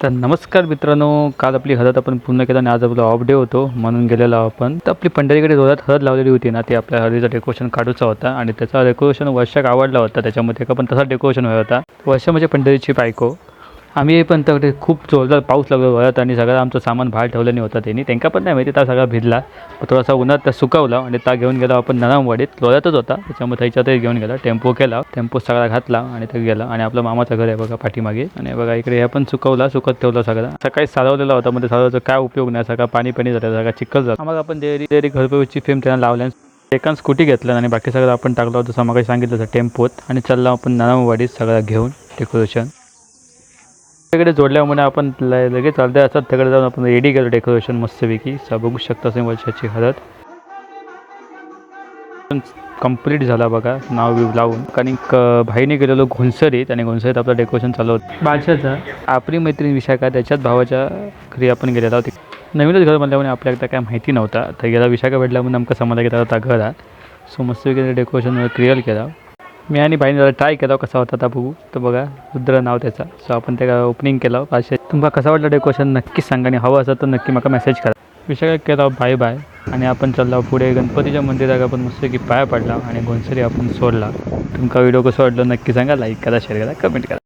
तर नमस्कार मित्रांनो, काल आपली हळद आपण पूर्ण केला आणि आज आपला ऑफ डे होतो म्हणून गेलेलो आपण. तर आपली पंढरीकडे जोरात हळद लावलेली होती ना, ती आपल्या हळदीचं डेकोरेशन काढूचा होता आणि त्याचा डेकोरेशन वर्षाक आवडला होता. त्याच्यामध्ये का पण तसा डेकोरेशन हवा होता. वर्षा म्हणजे पंढरीची बायको. आम्ही पण तिकडे खूप जोरदार पाऊस लागला वळत आणि सगळं आमचं सामान बाहेर ठेवलं नाही होतं त्यांनी. त्यांना पण नाही माहिती, त्या सगळा भिजला. थोडासा उन्हात त्या सुकवला आणि त्या घेऊन गेला आपण नरमवाडीत. लोह्यातच होता त्याच्यामध्ये त्याच्यातही घेऊन गेला. टेम्पो केला, टेम्पो सगळा घातला आणि ते गेला. आणि आपलं मामाचं घर आहे बघा पाठीमागे. आणि बघा इकडे हे पण सुकवला, सुकत ठेवलं सगळं. सकाळी सारवलेला होता, मध्ये सारवायचा काय उपयोग नाही. सगळं पाणी झालं, सगळं चिखल झालं. आम्हाला आपण देरी घरपोचची फेम त्यांना लावल्या. एका स्कूटी घेतलं आणि बाकी सगळं आपण टाकलं होतं जसं मग सांगितलं होतं टेम्पोत. आणि चालला आपण नरमवाडीत सगळं घेऊन डेकोरेशन तिकडे जोडल्यामुळे आपण लगेच अर्ध्या असतात तिकडे जाऊन आपण रेडी केलं डेकोरेशन मस्तपैकी. बघू शकता असे वर्षाची हळद कंप्लीट झाला बघा नाव बिव लावून. कारण भाईने गेलेलो घोणसरीत आणि घोणसरीत आपलं डेकोरेशन चालू होतं. बादशाचा आपली मैत्रीण विशाखा त्याच्याच भावाच्या घरी आपण गेलेला होती. नवीनच घर म्हणल्यामुळे आपल्याला काय माहिती नव्हता. तर गेला विशाखा भेटला म्हणून आमका समजला गेला होता घरात. सो मस्तपैकी डेकोरेशन क्लिअर केला. मी आणि भाईने जरा ट्राय केला कसा होता आता बघू. तर बघा रुद्र नाव त्याचा. सो आपण त्याला ओपनिंग केलं. पाचशे तुम्हाला कसा वाटलं डेकोरेशन नक्कीच सांगा आणि हवं असं तर नक्की मला मेसेज करा. विषय केला बाय बाय आणि आपण चालला पुढे गणपतीच्या मंदिरात. आपण मस्तपैकी पाया पडला आणि घोणसरी आपण सोडला. तुमका व्हिडिओ कसं वाटलं नक्की सांगा. लाईक करा, शेअर करा, कमेंट करा.